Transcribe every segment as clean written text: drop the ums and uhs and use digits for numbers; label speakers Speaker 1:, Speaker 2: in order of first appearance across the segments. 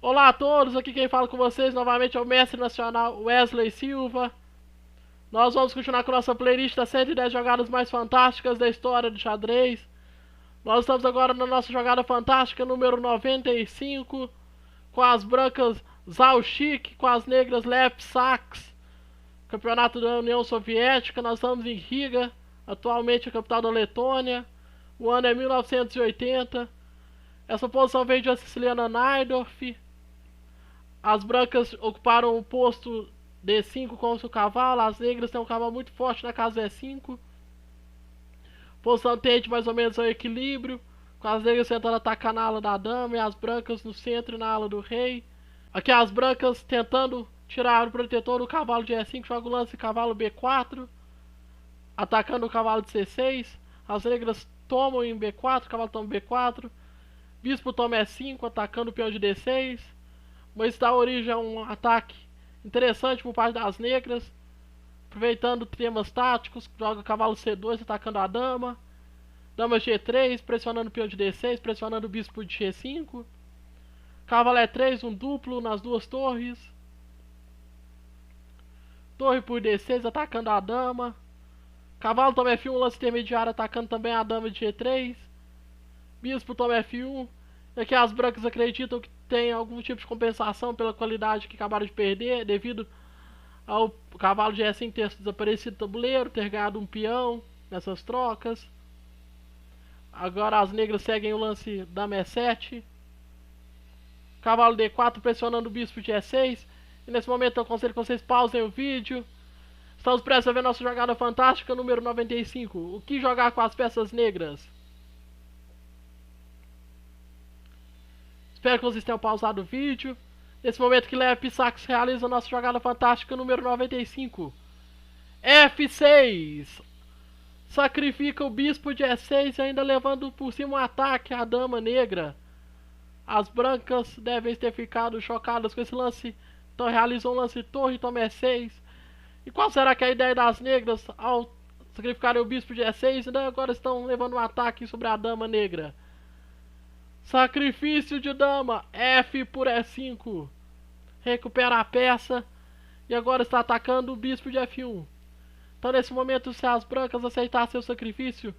Speaker 1: Olá a todos, aqui quem fala com vocês novamente é o mestre nacional Wesley Silva. Nós vamos continuar com nossa playlist das 110 jogadas mais fantásticas da história do xadrez. Nós estamos agora na nossa jogada fantástica número 95, com as brancas Zhao Shik, com as negras Lep Saks, campeonato da União Soviética. Nós estamos em Riga, atualmente a capital da Letônia. O ano é 1980. Essa posição veio de a siciliana Najdorf. As brancas ocuparam o posto D5 com o seu cavalo. As negras têm um cavalo muito forte na casa E5. Posição tende mais ou menos ao equilíbrio, com as negras tentando atacar na ala da dama e as brancas no centro e na ala do rei. Aqui as brancas tentando tirar o protetor do cavalo de E5, joga o lance cavalo B4, atacando o cavalo de C6. As negras tomam em B4, o cavalo toma B4. Bispo toma E5, atacando o peão de D6. Mas dá origem a um ataque interessante por parte das negras, aproveitando temas táticos. Joga cavalo C2 atacando a dama, dama G3 pressionando o peão de D6, pressionando o bispo de G5, cavalo E3, um duplo nas duas torres, torre por D6 atacando a dama, cavalo toma F1, lance intermediário atacando também a dama de G3, bispo toma F1. E aqui as brancas acreditam que tem algum tipo de compensação pela qualidade que acabaram de perder, devido ao cavalo de E5 ter desaparecido do tabuleiro, ter ganhado um peão nessas trocas. Agora as negras seguem o lance dama E7, cavalo D4 pressionando o bispo de E6. E nesse momento eu aconselho que vocês pausem o vídeo. Estamos prestes a ver nossa jogada fantástica número 95. O que jogar com as peças negras? Espero que vocês tenham pausado o vídeo. Nesse momento que Lep Saks realiza a nossa jogada fantástica número 95. F6. Sacrifica o bispo de E6, ainda levando por cima um ataque à dama negra. As brancas devem ter ficado chocadas com esse lance. Então realizam um lance torre, toma E6. E qual será que é a ideia das negras ao sacrificarem o bispo de E6? Ainda agora estão levando um ataque sobre a dama negra. Sacrifício de dama, F por E5. Recupera a peça. E agora está atacando o bispo de F1. Então nesse momento, se as brancas aceitassem o sacrifício,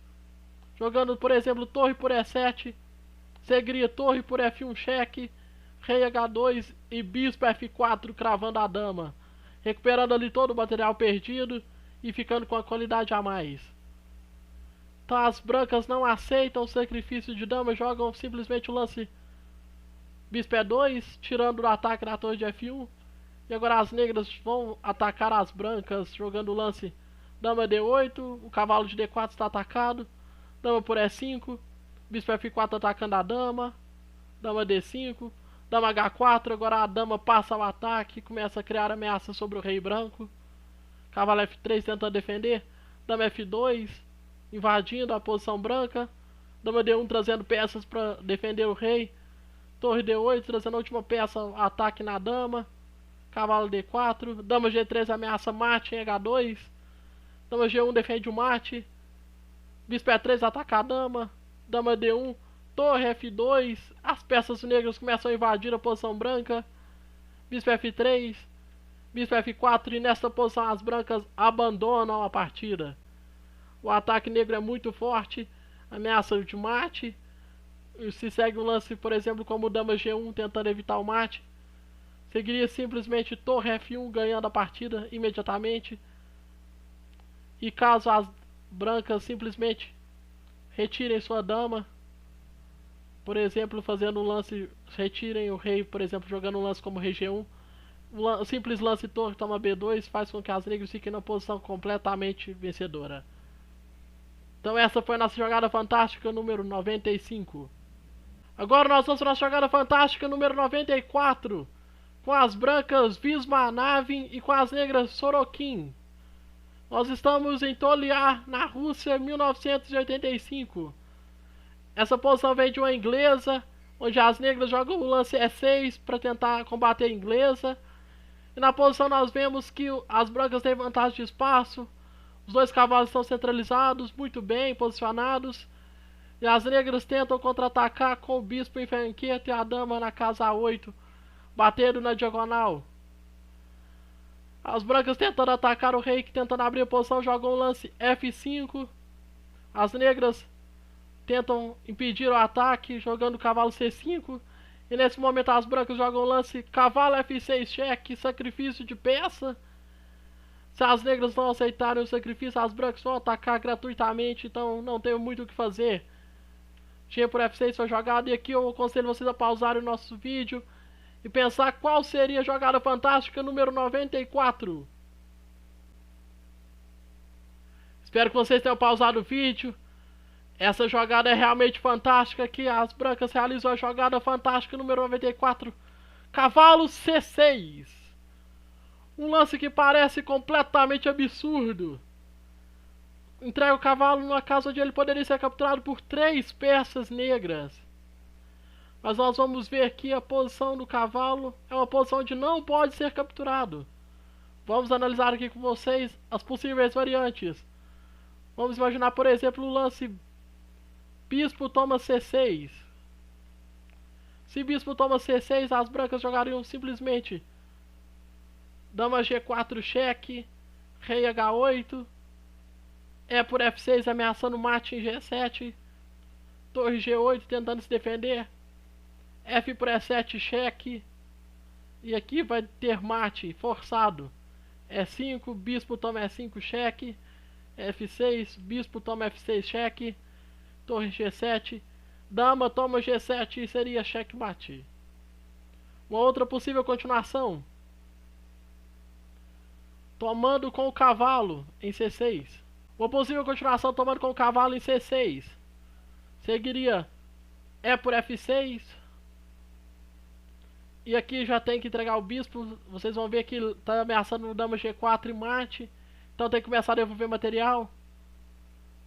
Speaker 1: jogando por exemplo torre por E7, seguiria torre por F1 cheque, rei H2 e bispo F4 cravando a dama, recuperando ali todo o material perdido e ficando com a qualidade a mais. Então as brancas não aceitam o sacrifício de dama, jogam simplesmente o lance bispo E2, tirando o ataque da torre de F1. E agora as negras vão atacar as brancas, jogando o lance dama D8, o cavalo de D4 está atacado, dama por E5, bispo F4 atacando a dama, dama D5, dama H4, agora a dama passa ao ataque, começa a criar ameaça sobre o rei branco, cavalo F3 tentando defender, dama F2, invadindo a posição branca, dama D1 trazendo peças para defender o rei, torre D8 trazendo a última peça, ataque na dama, cavalo D4, dama G3 ameaça mate em H2, dama G1 defende o mate, bispo E3 ataca a dama, dama D1, torre F2, as peças negras começam a invadir a posição branca, bispo F3, bispo F4 e nessa posição as brancas abandonam a partida. O ataque negro é muito forte, ameaça de mate. Se segue um lance, por exemplo, como dama G1 tentando evitar o mate, seguiria simplesmente torre F1 ganhando a partida imediatamente. E caso as brancas simplesmente retirem sua dama, por exemplo, fazendo um lance, retirem o rei, por exemplo, jogando um lance como rei G1, o simples lance torre toma B2 faz com que as negras fiquem na posição completamente vencedora. Então essa foi a nossa jogada fantástica número 95. Agora nós vamos para a nossa jogada fantástica número 94, com as brancas Visma Navin e com as negras Sorokin. Nós estamos em Toliar, na Rússia, 1985. Essa posição vem de uma inglesa, onde as negras jogam o lance E6 para tentar combater a inglesa. E na posição nós vemos que as brancas têm vantagem de espaço. Os dois cavalos estão centralizados, muito bem posicionados. E as negras tentam contra-atacar com o bispo em franqueta e a dama na casa A8, batendo na diagonal. As brancas tentando atacar o rei, que tentando abrir a posição, jogam o lance F5. As negras tentam impedir o ataque, jogando o cavalo C5. E nesse momento as brancas jogam o lance cavalo F6 cheque, sacrifício de peça. Se as negras não aceitarem o sacrifício, as brancas vão atacar gratuitamente, então não tem muito o que fazer. G por F6 foi jogado, e aqui eu aconselho vocês a pausarem o nosso vídeo e pensar qual seria a jogada fantástica número 94. Espero que vocês tenham pausado o vídeo. Essa jogada é realmente fantástica aqui. As brancas realizam a jogada fantástica número 94. Cavalo C6. Um lance que parece completamente absurdo. Entrega o cavalo numa casa onde ele poderia ser capturado por 3 peças negras. Mas nós vamos ver que a posição do cavalo é uma posição onde não pode ser capturado. Vamos analisar aqui com vocês as possíveis variantes. Vamos imaginar, por exemplo, o lance bispo toma C6. Se bispo toma C6, as brancas jogariam simplesmente dama G4 cheque, rei H8, E por F6 ameaçando mate em G7, torre G8 tentando se defender, F por E7 cheque, e aqui vai ter mate forçado, E5, bispo toma E5 cheque, F6, bispo toma F6 cheque, torre G7, dama toma G7 e seria checkmate. Uma outra possível continuação, tomando com o cavalo em C6. Uma possível continuação tomando com o cavalo em C6 seguiria E por F6. E aqui já tem que entregar o bispo. Vocês vão ver que ele está ameaçando no dama G4 e mate. Então tem que começar a devolver material.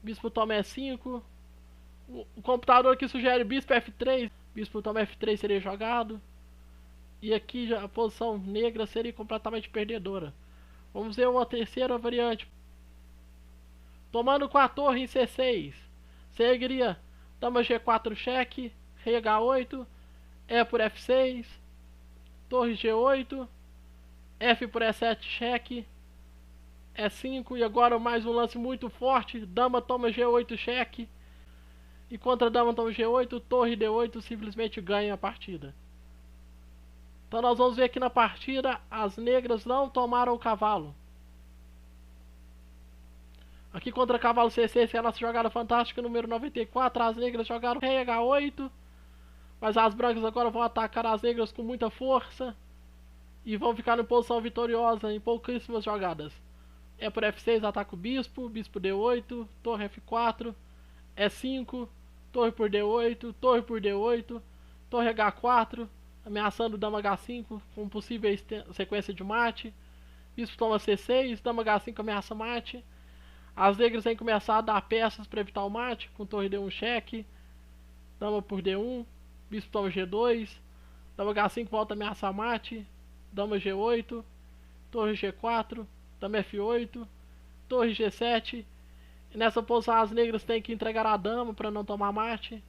Speaker 1: Bispo toma E5. O computador aqui sugere bispo F3. Bispo toma F3 seria jogado. E aqui já a posição negra seria completamente perdedora. Vamos ver uma terceira variante. Tomando com a torre em C6. Seguiria dama G4 cheque, rei H8, E por F6, torre G8, F por E7 cheque, E5, e agora mais um lance muito forte, dama toma G8 cheque, e contra dama toma G8, torre D8 simplesmente ganha a partida. Então nós vamos ver que na partida as negras não tomaram o cavalo. Aqui contra cavalo C6, que é a nossa jogada fantástica número 94, as negras jogaram rei H8, mas as brancas agora vão atacar as negras com muita força e vão ficar em posição vitoriosa em pouquíssimas jogadas. E por F6 ataca o bispo, bispo D8, torre F4, E5, torre por D8, torre por D8, torre H4, ameaçando dama H5 com possível sequência de mate, bispo toma C6, dama H5 ameaça mate. As negras têm que começar a dar peças para evitar o mate, com torre D1 cheque, dama por D1, bispo toma G2, dama H5 volta a ameaçar mate, dama G8, torre G4, dama F8, torre G7, e nessa posição as negras têm que entregar a dama para não tomar mate,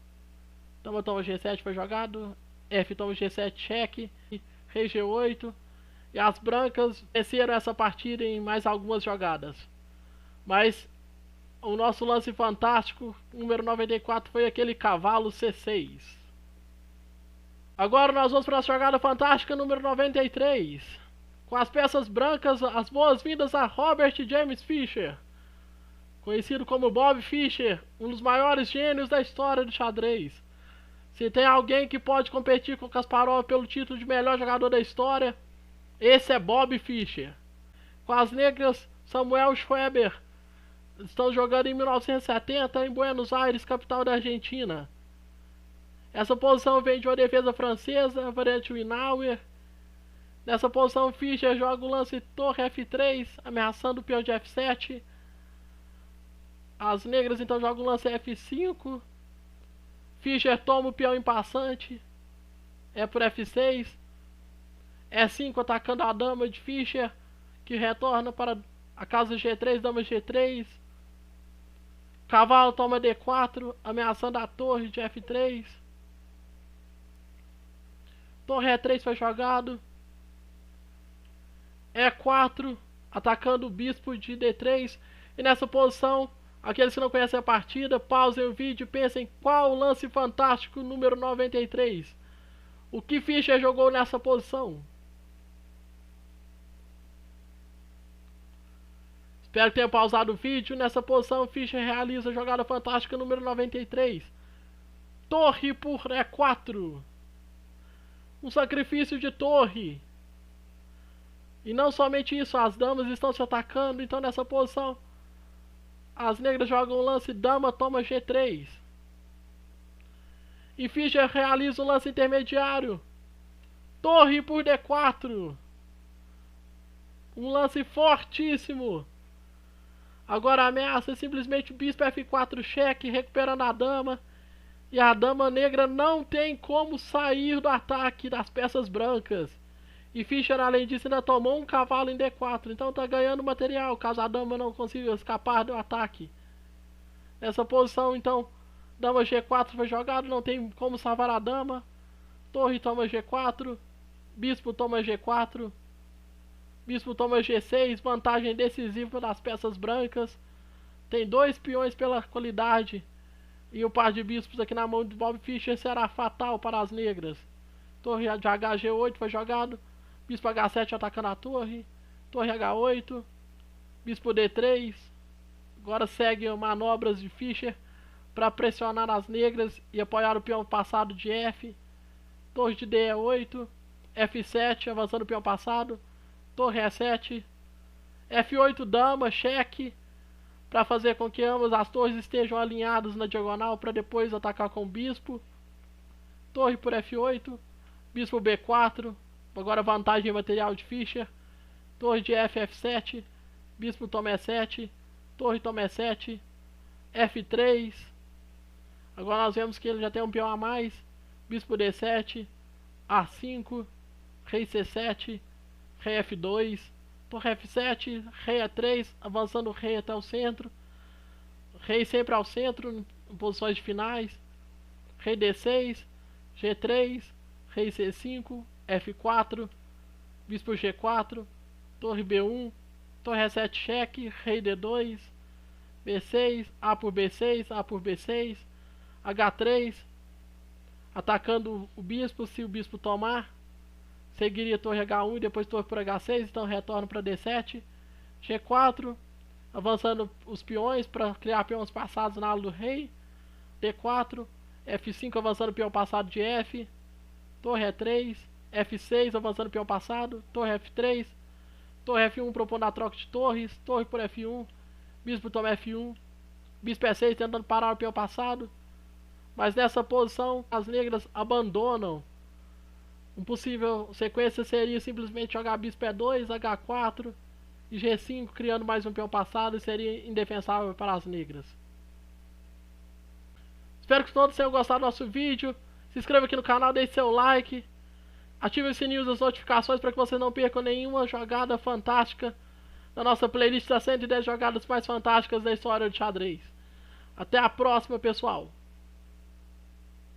Speaker 1: dama toma G7 foi jogado, F toma G7 cheque, rei G8, e as brancas venceram essa partida em mais algumas jogadas. Mas o nosso lance fantástico, número 94, foi aquele cavalo C6. Agora nós vamos para a jogada fantástica número 93. Com as peças brancas, as boas-vindas a Robert James Fischer. Conhecido como Bob Fischer, um dos maiores gênios da história do xadrez. Se tem alguém que pode competir com Kasparov pelo título de melhor jogador da história, esse é Bob Fischer. Com as negras, Samuel Schweber. Estão jogando em 1970 em Buenos Aires, capital da Argentina. Essa posição vem de uma defesa francesa, variante Winauer. Nessa posição, Fischer joga o lance torre F3, ameaçando o peão de F7. As negras então jogam o lance F5. Fischer toma o peão em passante. É por F6. E5 atacando a dama de Fischer, que retorna para a casa G3, dama G3. Cavalo toma D4, ameaçando a torre de F3. Torre E3 foi jogado. E4, atacando o bispo de D3. E nessa posição, aqueles que não conhecem a partida, pausem o vídeo e pensem qual o lance fantástico número 93. O que Fischer jogou nessa posição? Espero que tenha pausado o vídeo. Nessa posição, Fischer realiza a jogada fantástica número 93. Torre por E4. Um sacrifício de torre. E não somente isso, as damas estão se atacando. Então nessa posição, as negras jogam o lance dama toma G3. E Fischer realiza o lance intermediário. Torre por D4. Um lance fortíssimo. Agora a ameaça é simplesmente bispo F4 cheque, recuperando a dama. E a dama negra não tem como sair do ataque das peças brancas. E Fischer, além disso, ainda tomou um cavalo em D4. Então tá ganhando material, caso a dama não consiga escapar do ataque. Nessa posição, então, dama G4 foi jogado, não tem como salvar a dama. Torre toma G4. Bispo toma G4. Bispo toma G6, vantagem decisiva das peças brancas. Tem 2 peões pela qualidade. E o par de bispos aqui na mão de Bob Fischer será fatal para as negras. Torre de HG8 foi jogado. Bispo H7 atacando a torre. Torre H8. Bispo D3. Agora segue manobras de Fischer para pressionar as negras e apoiar o peão passado de F. Torre de D8. F7 avançando o peão passado. Torre E7. F8 dama, cheque. Para fazer com que ambas as torres estejam alinhadas na diagonal para depois atacar com o bispo. Torre por F8. Bispo B4. Agora vantagem material de Fischer. Torre de F, F7. Bispo toma E7. Torre toma E7. F3. Agora nós vemos que ele já tem um peão a mais. Bispo D7. A5. Rei C7. Rei F2. Torre F7. Rei E3. Avançando o rei até o centro. Rei sempre ao centro. Em posições de finais. Rei D6. G3. Rei C5. F4. Bispo G4. Torre B1. Torre E7 cheque. Rei D2. B6. A por B6. A por B6. H3. Atacando o bispo. Se o bispo tomar, seguiria torre H1 e depois torre por H6. Então retorno para D7. G4. Avançando os peões para criar peões passados na ala do rei. D4. F5 avançando o peão passado de F. Torre E3. F6 avançando o peão passado. Torre F3. Torre F1 propondo a troca de torres. Torre por F1. Bispo toma F1. Bispo E6 tentando parar o peão passado. Mas nessa posição as negras abandonam. Uma possível sequência seria simplesmente jogar bispo E2, H4 e G5, criando mais um peão passado, e seria indefensável para as negras. Espero que todos tenham gostado do nosso vídeo. Se inscreva aqui no canal, deixe seu like. Ative o sininho das notificações para que você não perca nenhuma jogada fantástica na nossa playlist das 110 jogadas mais fantásticas da história do xadrez. Até a próxima, pessoal!